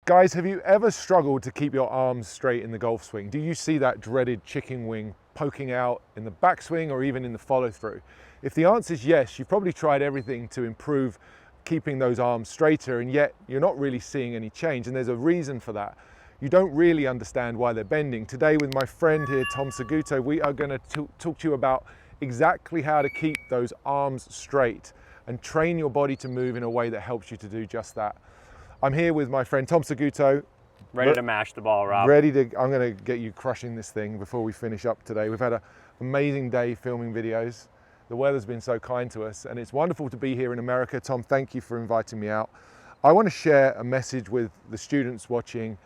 Guys, have you ever struggled to keep your arms straight in the golf swing? Do you see that dreaded chicken wing poking out in the backswing or even in the follow through? If the answer is yes, you've probably tried everything to improve keeping those arms straighter, and yet you're not really seeing any change, and there's a reason for that. You don't really understand why they're bending. Today with my friend here, Tom Saguto, we are going to talk to you about exactly how to keep those arms straight and train your body to move in a way that helps you to do just that. I'm here with my friend Tom Saguto. Ready to mash the ball, Rob. I'm going to get you crushing this thing before we finish up today. We've had an amazing day filming videos. The weather's been so kind to us, and it's wonderful to be here in America. Tom, thank you for inviting me out. I want to share a message with the students watching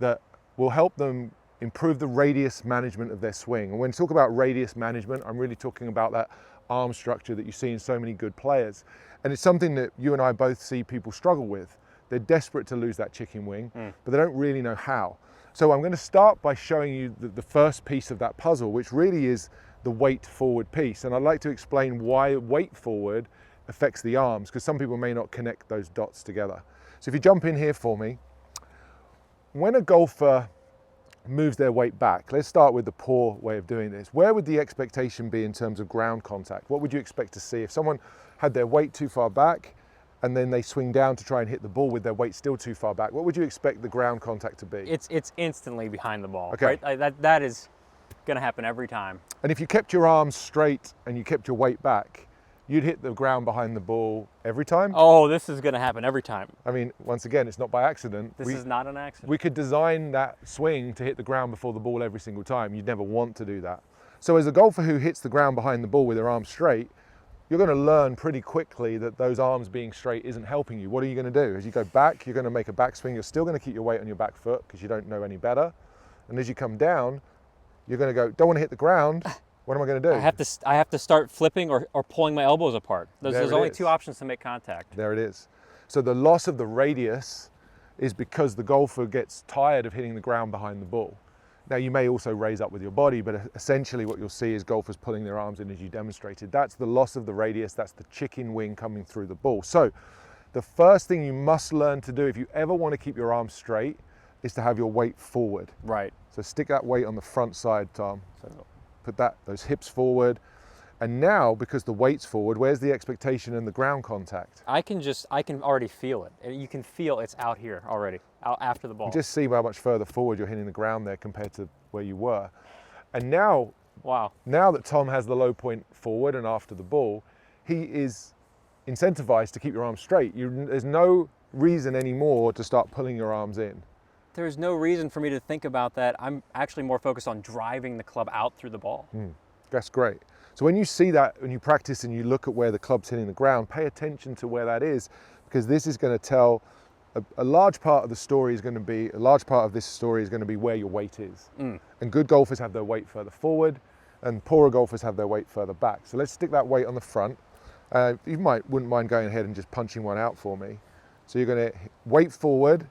that will help them improve the radius management of their swing. And when I talk about radius management, I'm really talking about that arm structure that you see in so many good players. And it's something that you and I both see people struggle with. They're desperate to lose that chicken wing, but they don't really know how. So I'm going to start by showing you the first piece of that puzzle, which really is the weight forward piece. And I'd like to explain why weight forward affects the arms, because some people may not connect those dots together. So if you jump in here for me, when a golfer moves their weight back, let's start with the poor way of doing this. Where would the expectation be in terms of ground contact? What would you expect to see if someone had their weight too far back and then they swing down to try and hit the ball with their weight still too far back? What would you expect the ground contact to be? It's instantly behind the ball, okay. Right? That is going to happen every time. And if you kept your arms straight and you kept your weight back, you'd hit the ground behind the ball every time? Oh, this is going to happen every time. I mean, once again, it's not by accident. This is not an accident. We could design that swing to hit the ground before the ball every single time. You'd never want to do that. So as a golfer who hits the ground behind the ball with their arms straight, you're going to learn pretty quickly that those arms being straight isn't helping you. What are you going to do? As you go back, you're going to make a backswing. You're still going to keep your weight on your back foot because you don't know any better. And as you come down, you're going to go, don't want to hit the ground. What am I going to do? I have to start flipping or pulling my elbows apart. There's only two options to make contact. There it is. So the loss of the radius is because the golfer gets tired of hitting the ground behind the ball. Now you may also raise up with your body, but essentially what you'll see is golfers pulling their arms in as you demonstrated. That's the loss of the radius, that's the chicken wing coming through the ball. So the first thing you must learn to do if you ever want to keep your arms straight is to have your weight forward. Right. So stick that weight on the front side, Tom. So put those hips forward. And now, because the weight's forward, where's the expectation and the ground contact? I can already feel it. You can feel it's out here already, out after the ball. You just see how much further forward you're hitting the ground there compared to where you were. And now, wow. Now that Tom has the low point forward and after the ball, he is incentivized to keep your arms straight. There's no reason anymore to start pulling your arms in. There's no reason for me to think about that. I'm actually more focused on driving the club out through the ball. That's great. So when you see that, when you practice and you look at where the club's hitting the ground, pay attention to where that is, because this is going to tell a large part of the story is going to be, a large part of this story is going to be where your weight is. And good golfers have their weight further forward and poorer golfers have their weight further back. So let's stick that weight on the front. You wouldn't mind going ahead and just punching one out for me. So you're going to weight forward,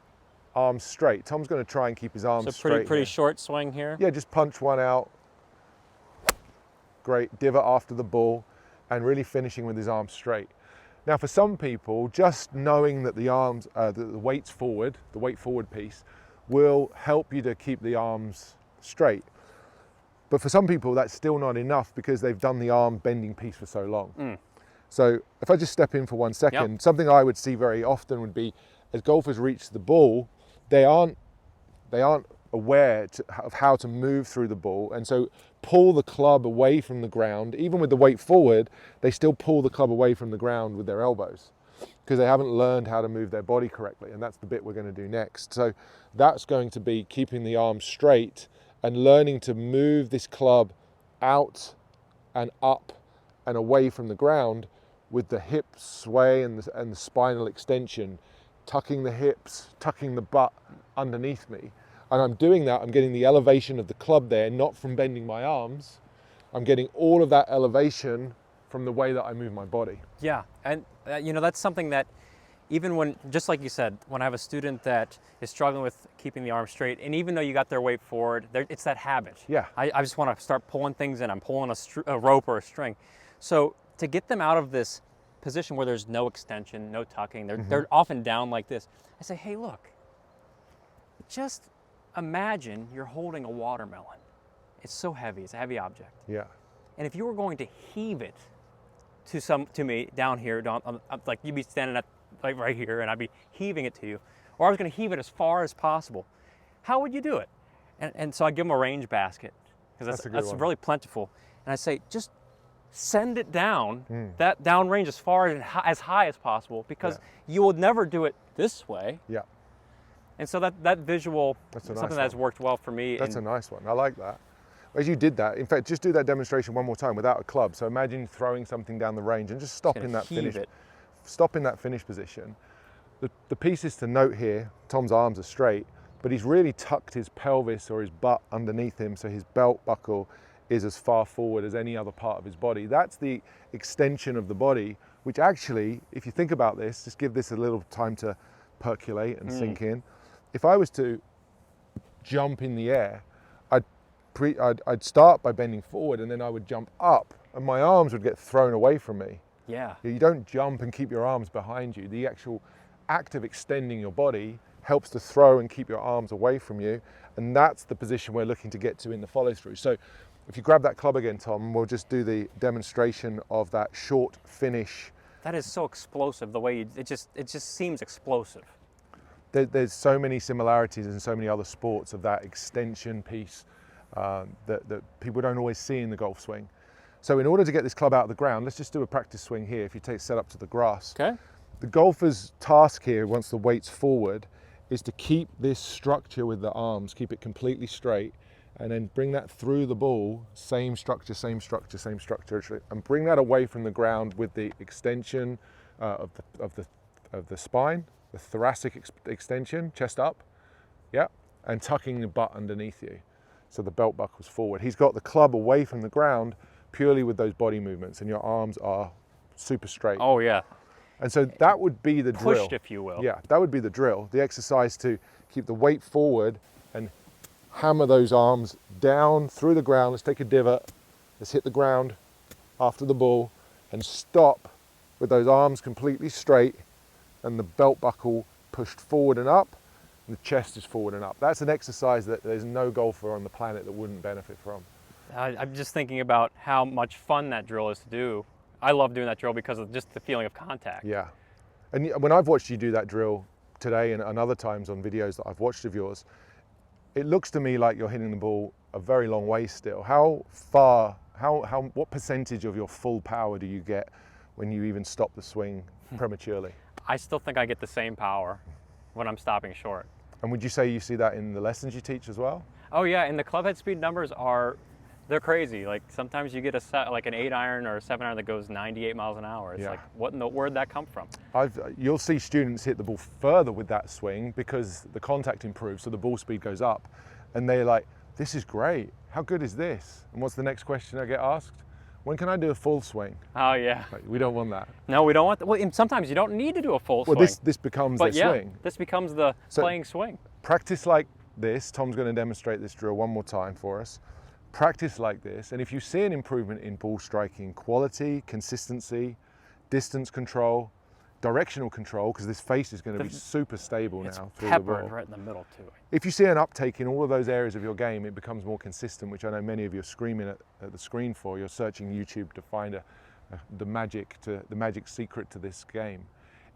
arms straight. Tom's going to try and keep his arms straight. So pretty short swing here? Yeah, just punch one out. Great, divot after the ball and really finishing with his arms straight. Now for some people, just knowing that the arms, the weight's forward, the weight forward piece, will help you to keep the arms straight. But for some people, that's still not enough because they've done the arm bending piece for so long. So if I just step in for 1 second, something I would see very often would be as golfers reach the ball, they aren't aware of how to move through the ball, and so pull the club away from the ground. Even with the weight forward, they still pull the club away from the ground with their elbows because they haven't learned how to move their body correctly, and that's the bit we're going to do next. So that's going to be keeping the arms straight and learning to move this club out and up and away from the ground with the hip sway and the spinal extension, tucking the hips, tucking the butt underneath me. And I'm doing that, I'm getting the elevation of the club there, not from bending my arms. I'm getting all of that elevation from the way that I move my body. Yeah, and that's something that even when, just like you said, when I have a student that is struggling with keeping the arm straight, and even though you got their weight forward, it's that habit. Yeah. I just want to start pulling things in. I'm pulling a rope or a string. So to get them out of this position where there's no extension, no tucking, they're often down like this, I say, hey, look, just imagine you're holding a watermelon. It's so heavy, it's a heavy object. Yeah. And if you were going to heave it to me down here, like you'd be standing at like right here and I'd be heaving it to you, or I was going to heave it as far as possible, how would you do it? And so I give them a range basket, because that's really plentiful. And I say, just send it down, that downrange as far as high as possible, because you will never do it this way. Yeah. And so that visual, something that's worked well for me. That's a nice one. I like that. As you did that, in fact, just do that demonstration one more time without a club. So imagine throwing something down the range and just stop in that finish. Stop in that finish position. The pieces to note here, Tom's arms are straight, but he's really tucked his pelvis or his butt underneath him, so his belt buckle is as far forward as any other part of his body. That's the extension of the body, which actually, if you think about this, just give this a little time to percolate and sink in. If I was to jump in the air, I'd start by bending forward, and then I would jump up, and my arms would get thrown away from me. Yeah. You don't jump and keep your arms behind you. The actual act of extending your body helps to throw and keep your arms away from you, and that's the position we're looking to get to in the follow through. So if you grab that club again, Tom, we'll just do the demonstration of that short finish. That is so explosive, the way it just seems explosive. There's so many similarities in so many other sports of that extension piece that people don't always see in the golf swing. So in order to get this club out of the ground, let's just do a practice swing here. If you take set up to the grass. Okay. The golfer's task here, once the weight's forward, is to keep this structure with the arms, keep it completely straight, and then bring that through the ball, same structure, and bring that away from the ground with the extension of the spine, the thoracic extension, chest up, yeah, and tucking the butt underneath you. So the belt buckle's forward. He's got the club away from the ground purely with those body movements, and your arms are super straight. Oh yeah. And so that would be the drill. Pushed, if you will. Yeah, that would be the drill. The exercise to keep the weight forward and hammer those arms down through the ground. Let's take a divot. Let's hit the ground after the ball and stop with those arms completely straight and the belt buckle pushed forward and up, and the chest is forward and up. That's an exercise that there's no golfer on the planet that wouldn't benefit from. I'm just thinking about how much fun that drill is to do. I love doing that drill because of just the feeling of contact. Yeah. And when I've watched you do that drill today and other times on videos that I've watched of yours, it looks to me like you're hitting the ball a very long way still. How far, what percentage of your full power do you get when you even stop the swing prematurely? I still think I get the same power when I'm stopping short. And would you say you see that in the lessons you teach as well? Oh yeah, and the club head speed numbers they're crazy. Like sometimes you get an 8-iron or a 7-iron that goes 98 miles an hour. It's like, where'd that come from? You'll see students hit the ball further with that swing because the contact improves, so the ball speed goes up. And they're like, this is great. How good is this? And what's the next question I get asked? When can I do a full swing? Oh yeah. Like, we don't want that. No, we don't want that. Well, and sometimes you don't need to do a full swing. Well, this becomes the swing. This becomes the playing swing. Practice like this. Tom's going to demonstrate this drill one more time for us. Practice like this, and if you see an improvement in ball striking quality, consistency, distance control, directional control, because this face is going to be super stable now through the ball. Peppered right in the middle too. If you see an uptake in all of those areas of your game, it becomes more consistent, which I know many of you are screaming at the screen for. You're searching YouTube to find the magic secret to this game.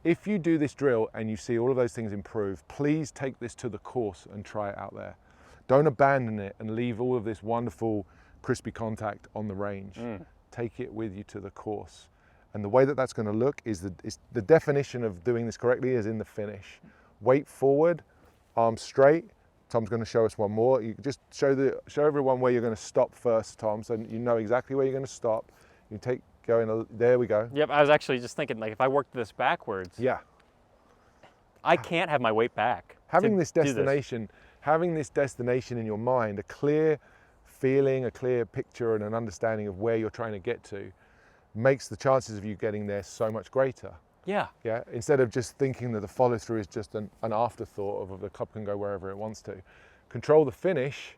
If you do this drill and you see all of those things improve, please take this to the course and try it out there. Don't abandon it and leave all of this wonderful crispy contact on the range. Take it with you to the course. And the way that that's going to look is the definition of doing this correctly is in the finish. Weight forward, arms straight. Tom's going to show us one more. You just show everyone where you're going to stop first, Tom, so you know exactly where you're going to stop. You there we go. Yep, I was actually just thinking, like, if I worked this backwards, I can't have my weight back. Having this destination in your mind, a clear feeling, a clear picture and an understanding of where you're trying to get to makes the chances of you getting there so much greater. Yeah. Yeah. Instead of just thinking that the follow through is just an afterthought of the club can go wherever it wants to. Control the finish,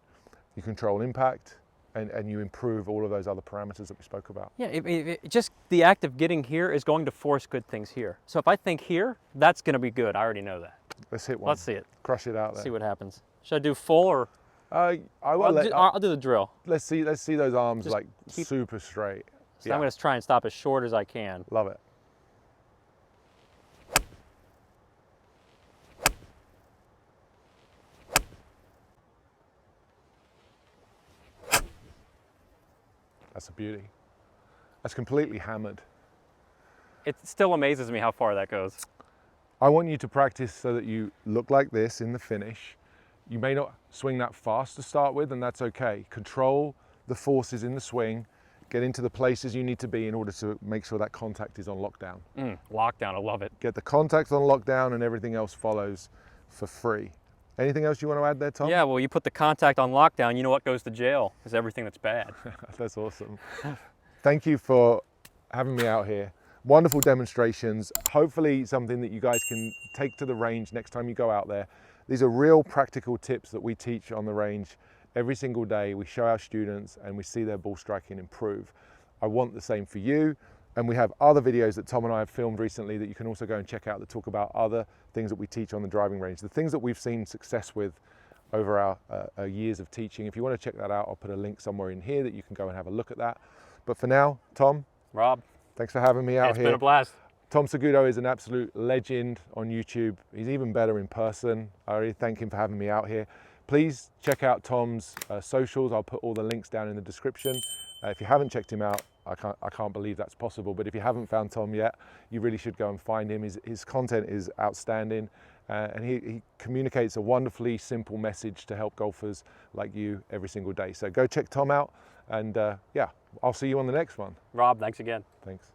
you control impact, and you improve all of those other parameters that we spoke about. Yeah, just the act of getting here is going to force good things here. So if I think here, that's going to be good. I already know that. Let's hit one. Let's see it. Crush it out there. See what happens. Should I do full or? I'll do the drill. Let's see those arms Just like super straight. So I'm going to try and stop as short as I can. Love it. That's a beauty. That's completely hammered. It still amazes me how far that goes. I want you to practice so that you look like this in the finish. You may not swing that fast to start with, and that's okay. Control the forces in the swing, get into the places you need to be in order to make sure that contact is on lockdown. Lockdown, I love it. Get the contact on lockdown and everything else follows for free. Anything else you want to add there, Tom? Yeah, well, you put the contact on lockdown, you know what goes to jail is everything that's bad. That's awesome. Thank you for having me out here. Wonderful demonstrations. Hopefully something that you guys can take to the range next time you go out there. These are real practical tips that we teach on the range every single day. We show our students and we see their ball striking improve. I want the same for you. And we have other videos that Tom and I have filmed recently that you can also go and check out that talk about other things that we teach on the driving range, the things that we've seen success with over our years of teaching. If you want to check that out, I'll put a link somewhere in here that you can go and have a look at that. But for now, Tom, Rob, thanks for having me out here. It's been a blast. Tom Saguto is an absolute legend on YouTube. He's even better in person. I really thank him for having me out here. Please check out Tom's socials. I'll put all the links down in the description. If you haven't checked him out, I can't believe that's possible, but if you haven't found Tom yet, you really should go and find him. His content is outstanding, and he communicates a wonderfully simple message to help golfers like you every single day. So go check Tom out, and yeah, I'll see you on the next one. Rob, thanks again. Thanks.